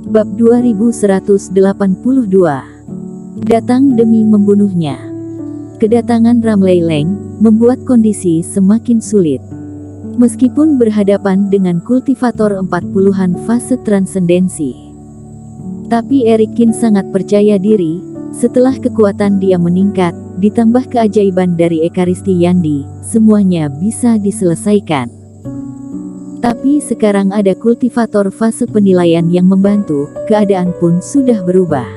Bab 2182. Datang demi membunuhnya. Kedatangan Ramleileng membuat kondisi semakin sulit. Meskipun berhadapan dengan kultivator 40-an fase transendensi, tapi Erik Kin sangat percaya diri. Setelah kekuatan dia meningkat, ditambah keajaiban dari Ekaristi Yandi, semuanya bisa diselesaikan. Tapi sekarang ada kultivator fase penilaian yang membantu, keadaan pun sudah berubah.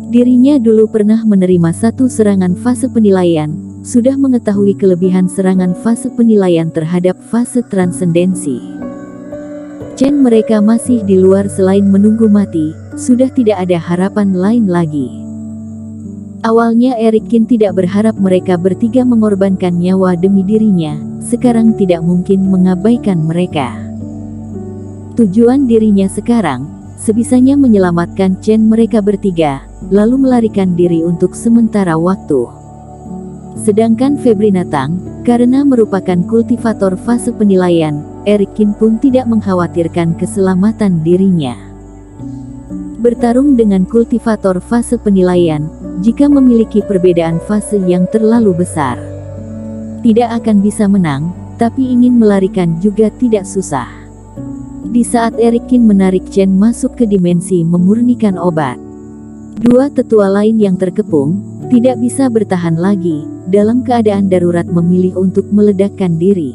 Dirinya dulu pernah menerima satu serangan fase penilaian, sudah mengetahui kelebihan serangan fase penilaian terhadap fase transendensi. Chen mereka masih di luar selain menunggu mati, sudah tidak ada harapan lain lagi. Awalnya Erik Kin tidak berharap mereka bertiga mengorbankan nyawa demi dirinya, sekarang tidak mungkin mengabaikan mereka. Tujuan dirinya sekarang, sebisanya menyelamatkan Chen mereka bertiga, lalu melarikan diri untuk sementara waktu. Sedangkan Febrina Tang, karena merupakan kultivator fase penilaian, Erik Kin pun tidak mengkhawatirkan keselamatan dirinya. Bertarung dengan kultivator fase penilaian, jika memiliki perbedaan fase yang terlalu besar, tidak akan bisa menang, tapi ingin melarikan juga tidak susah. Di saat Erik Kin menarik Chen masuk ke dimensi memurnikan obat, dua tetua lain yang terkepung, tidak bisa bertahan lagi, dalam keadaan darurat memilih untuk meledakkan diri.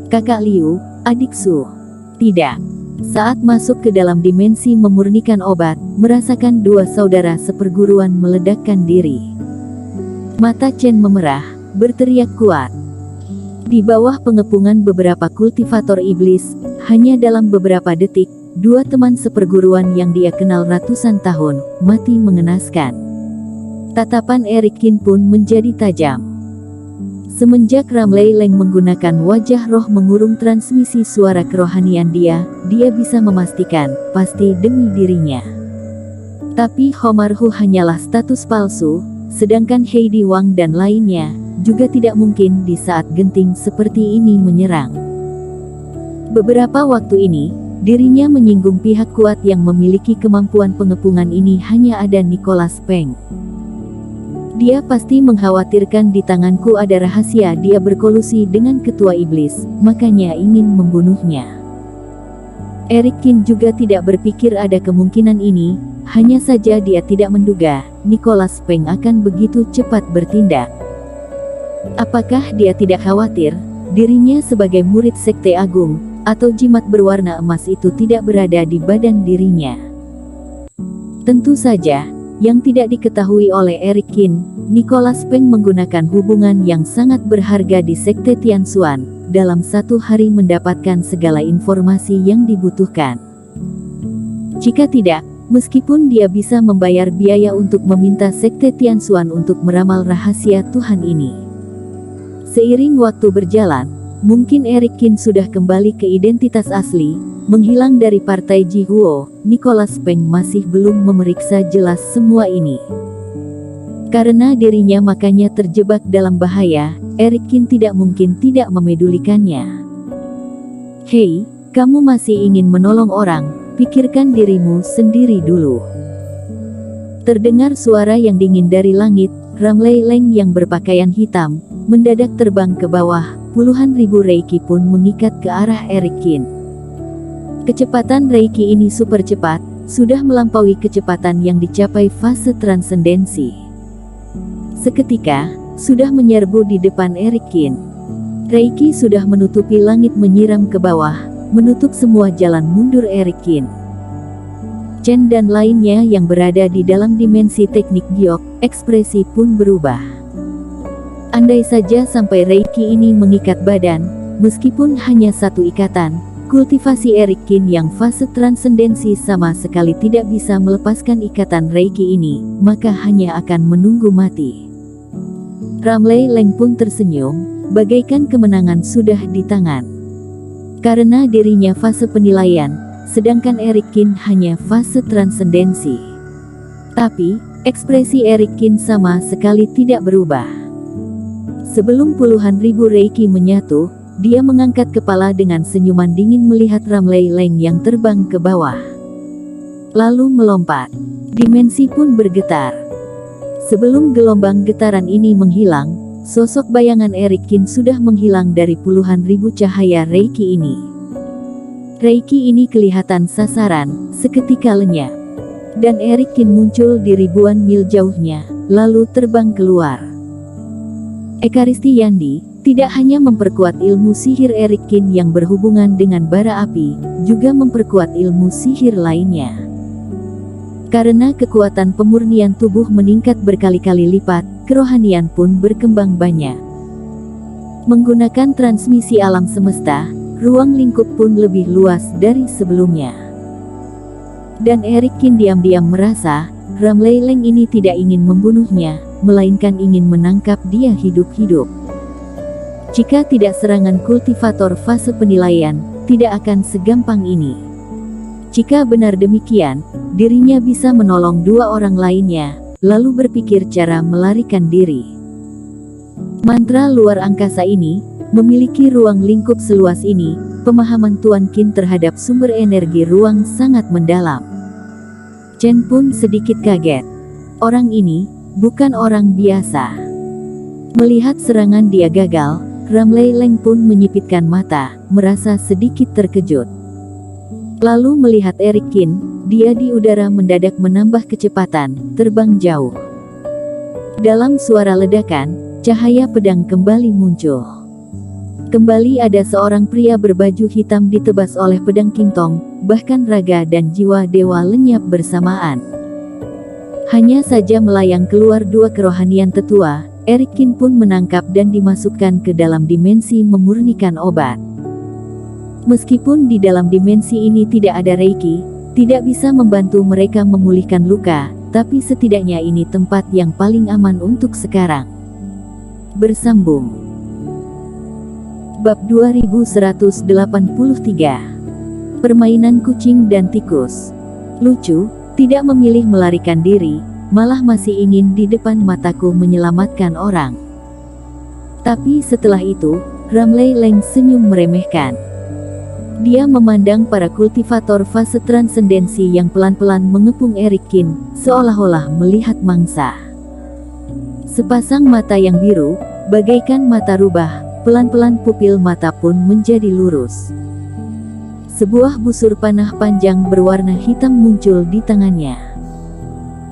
Kakak Liu, adik Su. Tidak. Saat masuk ke dalam dimensi memurnikan obat, merasakan dua saudara seperguruan meledakkan diri. Mata Chen memerah, berteriak kuat. Di bawah pengepungan beberapa kultivator iblis, hanya dalam beberapa detik, dua teman seperguruan yang dia kenal ratusan tahun, mati mengenaskan. Tatapan Erik Kin pun menjadi tajam. Semenjak Ramleileng menggunakan wajah roh mengurung transmisi suara kerohanian dia bisa memastikan, pasti demi dirinya. Tapi Homarhu hanyalah status palsu, sedangkan Heidi Wang dan lainnya, juga tidak mungkin di saat genting seperti ini menyerang. Beberapa waktu ini, dirinya menyinggung pihak kuat yang memiliki kemampuan pengepungan ini hanya ada Nicholas Peng. Dia pasti mengkhawatirkan di tanganku ada rahasia dia berkolusi dengan ketua iblis, makanya ingin membunuhnya. Erik Kin juga tidak berpikir ada kemungkinan ini, hanya saja dia tidak menduga, Nicholas Peng akan begitu cepat bertindak. Apakah dia tidak khawatir, dirinya sebagai murid Sekte Agung, atau jimat berwarna emas itu tidak berada di badan dirinya? Tentu saja. Yang tidak diketahui oleh Erik Kin, Nicholas Peng menggunakan hubungan yang sangat berharga di Sekte Tianxuan, dalam satu hari mendapatkan segala informasi yang dibutuhkan. Jika tidak, meskipun dia bisa membayar biaya untuk meminta Sekte Tianxuan untuk meramal rahasia Tuhan ini. Seiring waktu berjalan, mungkin Erik Kin sudah kembali ke identitas asli, menghilang dari partai Jihuo. Nicholas Peng masih belum memeriksa jelas semua ini. Karena dirinya makanya terjebak dalam bahaya, Erik Kin tidak mungkin tidak memedulikannya. Hei, kamu masih ingin menolong orang, pikirkan dirimu sendiri dulu. Terdengar suara yang dingin dari langit, Ramleileng yang berpakaian hitam, mendadak terbang ke bawah, puluhan ribu reiki pun mengikat ke arah Erik Kin. Kecepatan reiki ini super cepat, sudah melampaui kecepatan yang dicapai fase transendensi. Seketika, sudah menyerbu di depan Erik Kin. Reiki sudah menutupi langit menyiram ke bawah, menutup semua jalan mundur Erik Kin. Chen dan lainnya yang berada di dalam dimensi teknik giok, ekspresi pun berubah. Andai saja sampai reiki ini mengikat badan, meskipun hanya satu ikatan, kultivasi Erik Kin yang fase transendensi sama sekali tidak bisa melepaskan ikatan reiki ini, maka hanya akan menunggu mati. Ramleileng pun tersenyum, bagaikan kemenangan sudah di tangan. Karena dirinya fase penilaian, sedangkan Erik Kin hanya fase transendensi. Tapi, ekspresi Erik Kin sama sekali tidak berubah. Sebelum puluhan ribu reiki menyatu, dia mengangkat kepala dengan senyuman dingin melihat Ramleileng yang terbang ke bawah. lalu melompat. Dimensi pun bergetar. Sebelum gelombang getaran ini menghilang, sosok bayangan Erikin sudah menghilang dari puluhan ribu cahaya Reiki ini. Reiki ini kelihatan sasaran, seketika lenyap. Dan Erikin muncul di ribuan mil jauhnya, lalu terbang keluar. Ekaristi Yandi tidak hanya memperkuat ilmu sihir Erikin yang berhubungan dengan bara api, juga memperkuat ilmu sihir lainnya. Karena kekuatan pemurnian tubuh meningkat berkali-kali lipat, kerohanian pun berkembang banyak. Menggunakan transmisi alam semesta, ruang lingkup pun lebih luas dari sebelumnya. Dan Erikin diam-diam merasa, Ramleileng ini tidak ingin membunuhnya, melainkan ingin menangkap dia hidup-hidup. Jika tidak serangan kultivator fase penilaian, tidak akan segampang ini. Jika benar demikian, dirinya bisa menolong dua orang lainnya, lalu berpikir cara melarikan diri. Mantra luar angkasa ini memiliki ruang lingkup seluas ini. Pemahaman Tuan Qin terhadap sumber energi ruang sangat mendalam. Chen pun sedikit kaget. Orang ini bukan orang biasa. Melihat serangan dia gagal, Ramleileng pun menyipitkan mata, merasa sedikit terkejut. Lalu melihat Erikin, dia di udara mendadak menambah kecepatan, terbang jauh. Dalam suara ledakan, cahaya pedang kembali muncul. Kembali ada seorang pria berbaju hitam ditebas oleh pedang Qingtong, bahkan raga dan jiwa dewa lenyap bersamaan. Hanya saja melayang keluar dua kerohanian tetua, Erikin pun menangkap dan dimasukkan ke dalam dimensi memurnikan obat. Meskipun di dalam dimensi ini tidak ada Reiki, tidak bisa membantu mereka memulihkan luka, tapi setidaknya ini tempat yang paling aman untuk sekarang. Bersambung. Bab 2183. Permainan kucing dan tikus. Lucu, tidak memilih melarikan diri, malah masih ingin di depan mataku menyelamatkan orang. Tapi setelah itu, Ramleileng senyum meremehkan. Dia memandang para kultivator fase transendensi yang pelan-pelan mengepung Erikin, seolah-olah melihat mangsa. Sepasang mata yang biru, bagaikan mata rubah, pelan-pelan pupil mata pun menjadi lurus. Sebuah busur panah panjang berwarna hitam muncul di tangannya.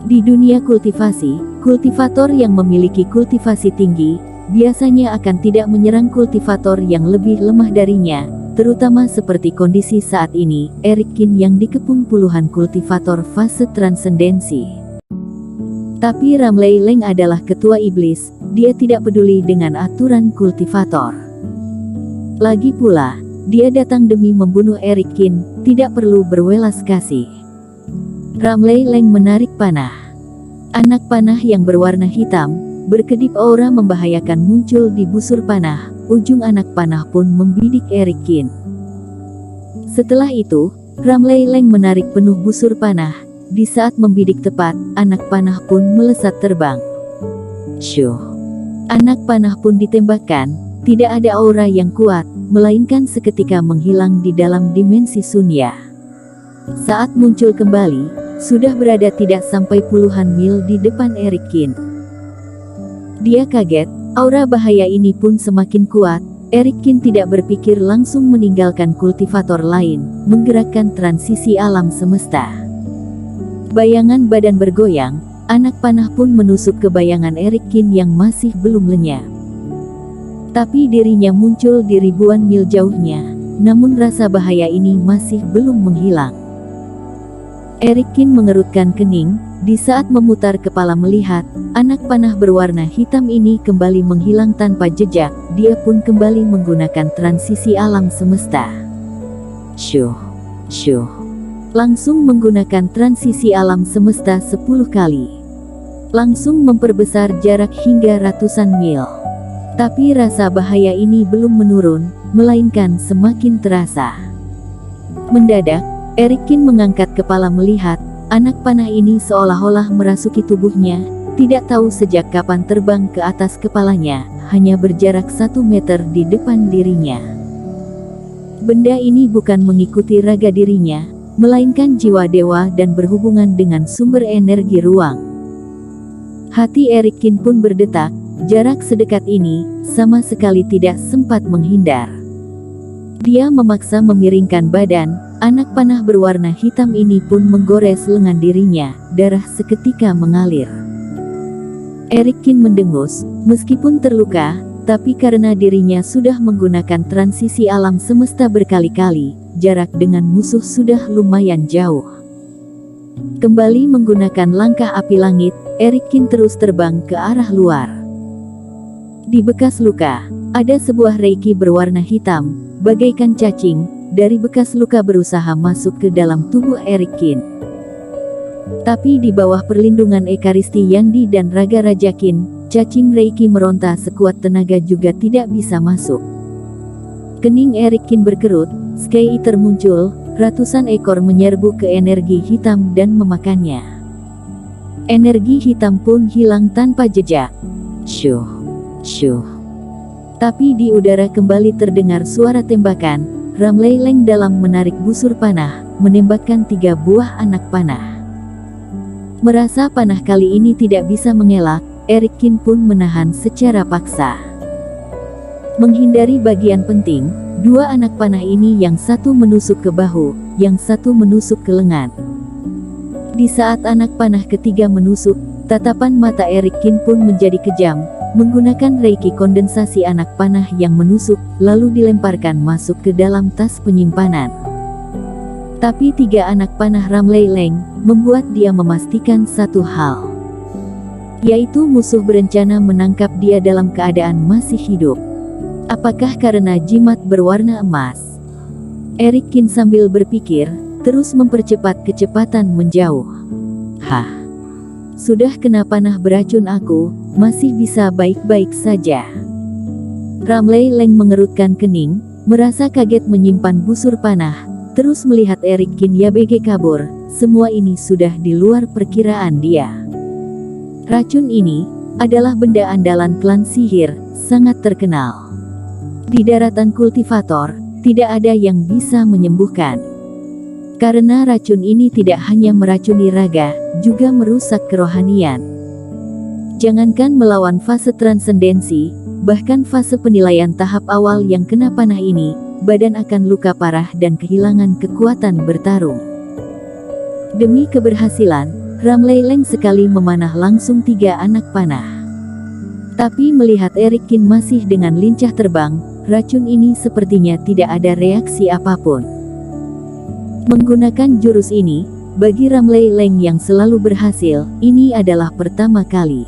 Di dunia kultivasi, kultivator yang memiliki kultivasi tinggi, biasanya akan tidak menyerang kultivator yang lebih lemah darinya, terutama seperti kondisi saat ini, Erikin yang dikepung puluhan kultivator fase transendensi. Tapi Ramleileng adalah ketua iblis, dia tidak peduli dengan aturan kultivator. Lagi pula, dia datang demi membunuh Erikin, tidak perlu berwelas kasih. Ramleileng menarik panah. Anak panah yang berwarna hitam, berkedip aura membahayakan muncul di busur panah. Ujung anak panah pun membidik Erikin. Setelah itu, Ramleileng menarik penuh busur panah. Di saat membidik tepat, anak panah pun melesat terbang. Syuh! Anak panah pun ditembakkan, tidak ada aura yang kuat, melainkan seketika menghilang di dalam dimensi Sunya. Saat muncul kembali, sudah berada tidak sampai puluhan mil di depan Erikin. Dia kaget. Aura bahaya ini pun semakin kuat. Erikin tidak berpikir langsung meninggalkan kultivator lain, menggerakkan transisi alam semesta. Bayangan badan bergoyang, anak panah pun menusuk ke bayangan Erikin yang masih belum lenyap. Tapi dirinya muncul di ribuan mil jauhnya, namun rasa bahaya ini masih belum menghilang. Erikin mengerutkan kening. Di saat memutar kepala melihat, anak panah berwarna hitam ini kembali menghilang tanpa jejak, dia pun kembali menggunakan transisi alam semesta. Syuh, syuh. Langsung menggunakan transisi alam semesta 10 kali. Langsung memperbesar jarak hingga ratusan mil. Tapi rasa bahaya ini belum menurun, melainkan semakin terasa. Mendadak, Erikin mengangkat kepala melihat, anak panah ini seolah-olah merasuki tubuhnya, tidak tahu sejak kapan terbang ke atas kepalanya, hanya berjarak 1 meter di depan dirinya. Benda ini bukan mengikuti raga dirinya, melainkan jiwa dewa dan berhubungan dengan sumber energi ruang. Hati Eric Kin pun berdetak, jarak sedekat ini, sama sekali tidak sempat menghindar. Dia memaksa memiringkan badan, anak panah berwarna hitam ini pun menggores lengan dirinya, darah seketika mengalir. Eric Kin mendengus, meskipun terluka, tapi karena dirinya sudah menggunakan transisi alam semesta berkali-kali, jarak dengan musuh sudah lumayan jauh. Kembali menggunakan langkah api langit, Eric Kin terus terbang ke arah luar. Di bekas luka, ada sebuah reiki berwarna hitam, bagaikan cacing, dari bekas luka berusaha masuk ke dalam tubuh Eric Kin. Tapi di bawah perlindungan Ekaristi Yangdi dan Raga Raja Qin, cacing reiki meronta sekuat tenaga juga tidak bisa masuk. Kening Eric Kin berkerut, Sky Eater muncul, ratusan ekor menyerbu ke energi hitam dan memakannya. Energi hitam pun hilang tanpa jejak. Syuh, syuh. Tapi di udara kembali terdengar suara tembakan. Ramley Leng dalam menarik busur panah, menembakkan 3 buah anak panah. Merasa panah kali ini tidak bisa mengelak, Eric Kin pun menahan secara paksa. Menghindari bagian penting, 2 anak panah ini yang satu menusuk ke bahu, yang satu menusuk ke lengan. Di saat anak panah ketiga menusuk, tatapan mata Eric Kin pun menjadi kejam, menggunakan reiki kondensasi anak panah yang menusuk, lalu dilemparkan masuk ke dalam tas penyimpanan. Tapi 3 anak panah Ramley Leng membuat dia memastikan satu hal, yaitu musuh berencana menangkap dia dalam keadaan masih hidup. Apakah karena jimat berwarna emas? Eric Kin sambil berpikir, terus mempercepat kecepatan menjauh. Hah, sudah kena panah beracun aku, masih bisa baik-baik saja. Ramley Leng mengerutkan kening, merasa kaget menyimpan busur panah, terus melihat Eric Kin YBG kabur. Semua ini sudah di luar perkiraan dia. Racun ini adalah benda andalan klan sihir, sangat terkenal. Di daratan kultivator, tidak ada yang bisa menyembuhkan. Karena racun ini tidak hanya meracuni raga, juga merusak kerohanian. Jangankan melawan fase transendensi, bahkan fase penilaian tahap awal yang kena panah ini, badan akan luka parah dan kehilangan kekuatan bertarung. Demi keberhasilan, Ramley Leng sekali memanah langsung 3 anak panah. Tapi melihat Eric Kin masih dengan lincah terbang, racun ini sepertinya tidak ada reaksi apapun. Menggunakan jurus ini, bagi Ramley Leng yang selalu berhasil, ini adalah pertama kali.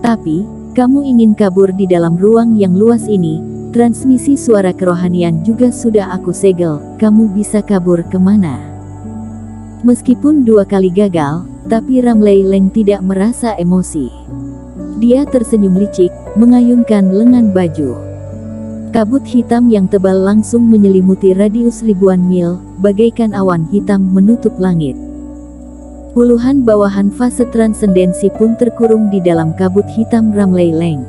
Tapi, kamu ingin kabur di dalam ruang yang luas ini, transmisi suara kerohanian juga sudah aku segel, kamu bisa kabur kemana? Meskipun 2 kali gagal, tapi Ramley Leng tidak merasa emosi. Dia tersenyum licik, mengayunkan lengan baju. Kabut hitam yang tebal langsung menyelimuti radius ribuan mil, bagaikan awan hitam menutup langit. Puluhan bawahan fase transendensi pun terkurung di dalam kabut hitam Ramley Leng.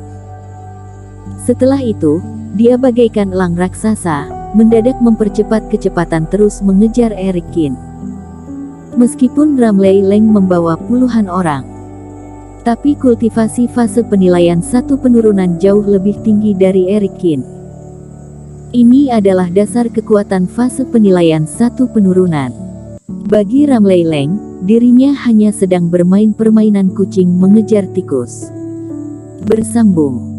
Setelah itu, dia bagaikan elang raksasa, mendadak mempercepat kecepatan terus mengejar Eric Kin. Meskipun Ramley Leng membawa puluhan orang, tapi kultivasi fase penilaian 1 penurunan jauh lebih tinggi dari Eric Kin. Ini adalah dasar kekuatan fase penilaian 1 penurunan. Bagi Ramley Leng, dirinya hanya sedang bermain permainan kucing mengejar tikus. Bersambung.